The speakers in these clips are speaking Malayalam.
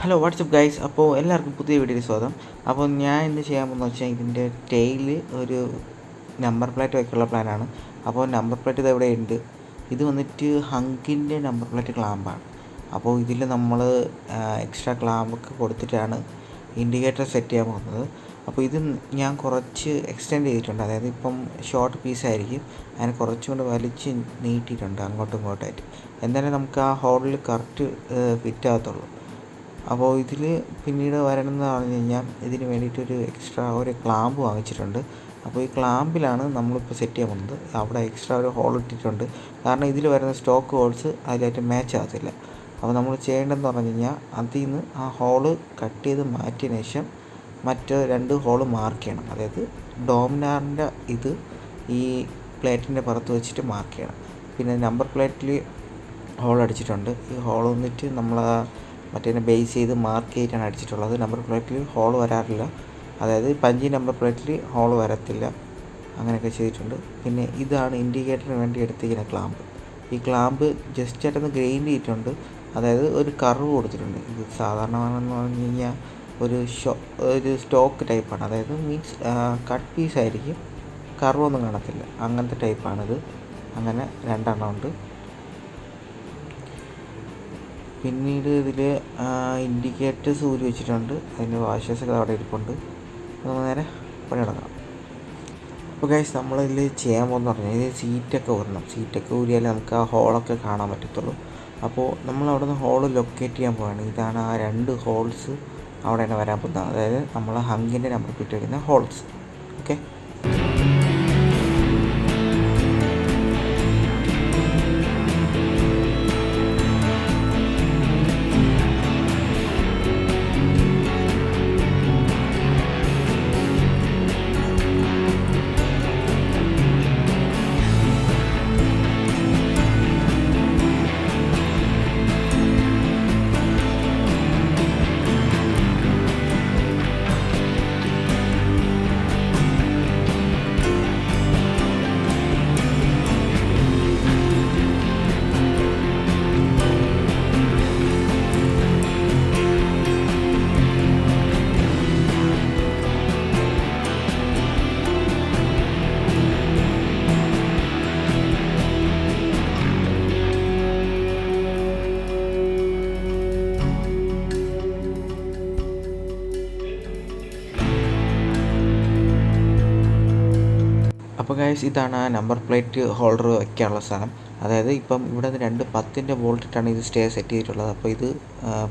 Hello WhatsApp guys. അപ്പോൾ എല്ലാവർക്കും പുതിയ വീഡിയോയിൽ സ്വാഗതം. അപ്പോൾ ഞാൻ ഇന്ന് ചെയ്യാൻ പോകുന്നത് വെച്ചാൽ ഇതിൻ്റെ ടെയിൽ ഒരു നമ്പർ പ്ലേറ്റ് വയ്ക്കാനുള്ള പ്ലാനാണ്. അപ്പോൾ നമ്പർ പ്ലേറ്റ് ഇത് എവിടെ ഉണ്ട്. ഇത് വന്നിട്ട് ഹങ്കിൻ്റെ നമ്പർ പ്ലേറ്റ് ക്ലാമ്പാണ്. അപ്പോൾ ഇതിൽ നമ്മൾ എക്സ്ട്രാ ക്ലാമ്പൊക്കെ കൊടുത്തിട്ടാണ് ഇൻഡിക്കേറ്റർ സെറ്റ് ചെയ്യാൻ പോകുന്നത്. അപ്പോൾ ഇത് ഞാൻ കുറച്ച് എക്സ്റ്റെൻഡ് ചെയ്തിട്ടുണ്ട്. അതായത് ഇപ്പം ഷോർട്ട് പീസായിരിക്കും, അതിനെ കുറച്ചുകൊണ്ട് വലിച്ച് നീട്ടിയിട്ടുണ്ട് അങ്ങോട്ടും ഇങ്ങോട്ടായിട്ട്. എന്തായാലും നമുക്ക് ആ ഹോളിൽ കറക്റ്റ് ഫിറ്റ് ആകത്തുള്ളൂ. അപ്പോൾ ഇതിൽ പിന്നീട് വരണമെന്ന് പറഞ്ഞു കഴിഞ്ഞാൽ ഇതിന് വേണ്ടിയിട്ടൊരു എക്സ്ട്രാ ഒരു ക്ലാമ്പ് വാങ്ങിച്ചിട്ടുണ്ട്. അപ്പോൾ ഈ ക്ലാമ്പിലാണ് നമ്മളിപ്പോൾ സെറ്റ് ചെയ്യാൻ പോകുന്നത്. അവിടെ എക്സ്ട്രാ ഒരു ഹോൾ ഇട്ടിട്ടുണ്ട്. കാരണം ഇതിൽ വരുന്ന സ്റ്റോക്ക് ഹോൾസ് അതിലായിട്ട് മാച്ച് ആകത്തില്ല. അപ്പോൾ നമ്മൾ ചെയ്യേണ്ടതെന്ന് പറഞ്ഞു കഴിഞ്ഞാൽ അതിൽ നിന്ന് ആ ഹോള് കട്ട് ചെയ്ത് മാറ്റിയതിന് ശേഷം മറ്റ് 2 ഹോള് മാർക്ക് ചെയ്യണം. അതായത് ഡോമിനാറിൻ്റെ ഇത് ഈ പ്ലേറ്റിൻ്റെ പുറത്ത് വെച്ചിട്ട് മാർക്ക് ചെയ്യണം. പിന്നെ നമ്പർ പ്ലേറ്റിൽ ഹോൾ അടിച്ചിട്ടുണ്ട്. ഈ ഹോൾ വന്നിട്ട് നമ്മൾ മറ്റേ ബേസ് ചെയ്ത് മാർക്ക് ചെയ്തിട്ടാണ് അടിച്ചിട്ടുള്ളത്. നമ്പർ പ്ലേറ്റിൽ ഹോൾ വരാറില്ല. അതായത് പഞ്ചി നമ്പർ പ്ലേറ്റിൽ ഹോൾ വരത്തില്ല. അങ്ങനെയൊക്കെ ചെയ്തിട്ടുണ്ട്. പിന്നെ ഇതാണ് ഇൻഡിക്കേറ്ററിന് വേണ്ടി എടുത്തിരിക്കുന്ന ക്ലാമ്പ്. ഈ ക്ലാമ്പ് ജസ്റ്റ് ആയിട്ടൊന്ന് ഗ്രൈൻഡ് ചെയ്തിട്ടുണ്ട്. അതായത് ഒരു കർവ് കൊടുത്തിട്ടുണ്ട്. ഇത് സാധാരണമാണെന്ന് പറഞ്ഞു കഴിഞ്ഞാൽ ഒരു സ്റ്റോക്ക് ടൈപ്പാണ്. അതായത് മീൻസ് കട്ട് പീസ് ആയിരിക്കും, കർവൊന്നും കാണത്തില്ല. അങ്ങനത്തെ ടൈപ്പാണിത്. അങ്ങനെ 2 എണ്ണം ഉണ്ട്. പിന്നീട് ഇതിൽ ഇൻഡിക്കേറ്റേഴ്സ് ഊരി വെച്ചിട്ടുണ്ട്. അതിൻ്റെ വാഷേഴ്സൊക്കെ അവിടെ ഇരിപ്പുണ്ട്. നമുക്ക് നേരെ പണി തുടങ്ങാം. അപ്പോൾ ഗൈസ്, നമ്മളിതിൽ ചെയ്യാൻ പോകുന്ന പറഞ്ഞാൽ ഇത് സീറ്റൊക്കെ ഊരണം. സീറ്റൊക്കെ ഊരിയാലേ നമുക്ക് ആ ഹോളൊക്കെ കാണാൻ പറ്റത്തുള്ളൂ. അപ്പോൾ നമ്മൾ അവിടെ നിന്ന് ഹോള് ലൊക്കേറ്റ് ചെയ്യാൻ പോവുകയാണ്. ഇതാണ് ആ 2 ഹോൾസ് അവിടെ തന്നെ വരാൻ പോകുന്നത്. അതായത് നമ്മൾ ഹങ്കിൻ്റെ നമ്പർ പ്ലേറ്റ് വരുന്ന ഹോൾസ്. ഓക്കെ, അപ്പോൾ ഗൈസ്, ഇതാണ് ആ നമ്പർ പ്ലേറ്റ് ഹോൾഡർ വയ്ക്കാനുള്ള സ്ഥലം. അതായത് ഇപ്പം ഇവിടെ നിന്ന് 2 10-ൻ്റെ ബോൾട്ടിട്ടാണ് ഇത് സ്റ്റേ സെറ്റ് ചെയ്തിട്ടുള്ളത്. അപ്പോൾ ഇത്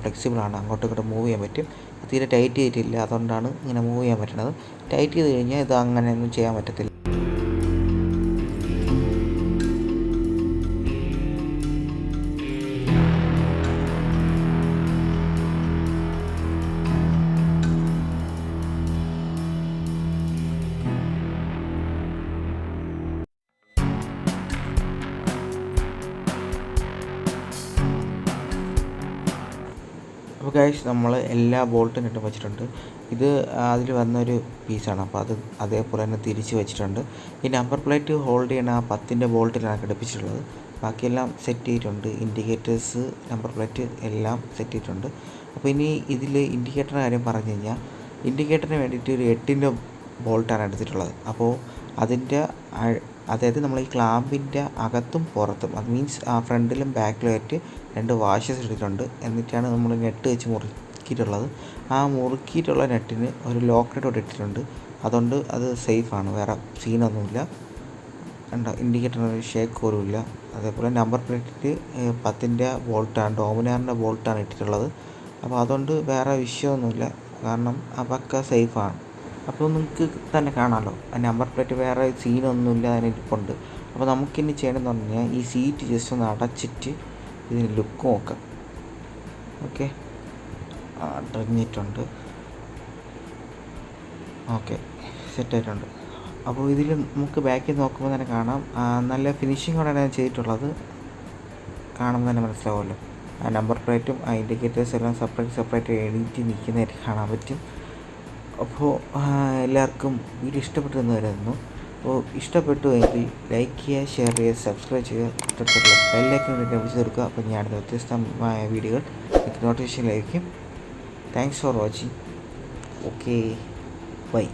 ഫ്ലെക്സിബിളാണ്, അങ്ങോട്ടും ഇങ്ങോട്ടും മൂവ് ചെയ്യാൻ പറ്റും. തീരെ ടൈറ്റ് ചെയ്തിട്ടില്ല, അതുകൊണ്ടാണ് ഇങ്ങനെ മൂവ് ചെയ്യാൻ പറ്റുന്നത്. ടൈറ്റ് ചെയ്ത് കഴിഞ്ഞാൽ ഇത് അങ്ങനെയൊന്നും ചെയ്യാൻ പറ്റത്തില്ല. അപ്പോൾ ഗൈസ്, നമ്മൾ എല്ലാ ബോൾട്ടും ഇട്ട് വെച്ചിട്ടുണ്ട്. ഇത് അതിൽ വന്നൊരു പീസാണ്. അപ്പോൾ അത് അതേപോലെ തന്നെ തിരിച്ച് വെച്ചിട്ടുണ്ട്. ഈ നമ്പർ പ്ലേറ്റ് ഹോൾഡ് ചെയ്യണ ആ 10-ൻ്റെ ബോൾട്ടിലാണ് ഘടിപ്പിച്ചിട്ടുള്ളത്. ബാക്കിയെല്ലാം സെറ്റ് ചെയ്തിട്ടുണ്ട്. ഇൻഡിക്കേറ്റേഴ്സ്, നമ്പർ പ്ലേറ്റ് എല്ലാം സെറ്റ് ചെയ്തിട്ടുണ്ട്. അപ്പോൾ ഇനി ഇതിൽ ഇൻഡിക്കേറ്ററിൻ്റെ കാര്യം പറഞ്ഞു കഴിഞ്ഞാൽ, ഇൻഡിക്കേറ്ററിന് വേണ്ടിയിട്ട് ഒരു 8-ൻ്റെ ബോൾട്ടാണ് എടുത്തിട്ടുള്ളത്. അപ്പോൾ അതിൻ്റെ അതായത് നമ്മൾ ഈ ക്ലാമ്പിൻ്റെ അകത്തും പുറത്തും, അത് മീൻസ് ആ ഫ്രണ്ടിലും ബാക്കിലുമായിട്ട് 2 വാഷസ് എടുത്തിട്ടുണ്ട്. എന്നിട്ടാണ് നമ്മൾ നെറ്റ് വെച്ച് മുറുക്കിയിട്ടുള്ളത്. ആ മുറുക്കിയിട്ടുള്ള നെറ്റിന് ഒരു ലോക്ക് നെറ്റ് ഇട്ടിട്ടുണ്ട്. അതുകൊണ്ട് അത് സേഫാണ്, വേറെ സീനൊന്നുമില്ല. ഇൻഡിക്കേറ്ററിന് ഒരു ഷേക്ക് പോലും ഇല്ല. അതേപോലെ നമ്പർ പ്ലേറ്റിൽ 10-ൻ്റെ ബോൾട്ടാണ്, ഡോമിനാറിൻ്റെ ബോൾട്ടാണ് ഇട്ടിട്ടുള്ളത്. അപ്പോൾ അതുകൊണ്ട് വേറെ വിഷയമൊന്നുമില്ല, കാരണം ആ പക്ക സേഫാണ്. അപ്പോൾ നിങ്ങൾക്ക് തന്നെ കാണാമല്ലോ, ആ നമ്പർ പ്ലേറ്റ് വേറെ സീനൊന്നുമില്ല, അതിനിരിപ്പുണ്ട്. അപ്പോൾ നമുക്കിനി ചെയ്യണമെന്ന് പറഞ്ഞു കഴിഞ്ഞാൽ ഈ സീറ്റ് ജസ്റ്റ് ഒന്ന് അടച്ചിട്ട് ഇതിന് ലുക്ക് നോക്കാം. ഓക്കെ, അടഞ്ഞിട്ടുണ്ട്. ഓക്കെ, സെറ്റായിട്ടുണ്ട്. അപ്പോൾ ഇതിൽ നമുക്ക് ബാക്കിൽ നോക്കുമ്പോൾ തന്നെ കാണാം, നല്ല ഫിനിഷിങ്ങോടെയാണ് ഞാൻ ചെയ്തിട്ടുള്ളത്. കാണുമ്പോൾ തന്നെ മനസ്സിലാവുമല്ലോ. ആ നമ്പർ പ്ലേറ്റും ആ ഇൻഡിക്കേറ്റേഴ്സ് എല്ലാം സെപ്പറേറ്റ് എഴുതി നിൽക്കുന്നതായിട്ട് കാണാൻ പറ്റും. അപ്പോൾ എല്ലാവർക്കും വീഡിയോ ഇഷ്ടപ്പെട്ടെന്ന് വരുന്നു. അപ്പോൾ ഇഷ്ടപ്പെട്ടു എങ്കിൽ ലൈക്ക് ചെയ്യുക, ഷെയർ ചെയ്യുക, സബ്സ്ക്രൈബ് ചെയ്യുക. തൊട്ടുള്ള ബെല്ലൈക്കൺ വിളിച്ച് തീർക്കുക. അപ്പോൾ ഞാൻ വ്യത്യസ്തമായ വീഡിയോകൾ നിങ്ങൾക്ക് നോട്ടിഫിക്കേഷൻ ലഭിക്കും. Thanks for watching. Okay, by.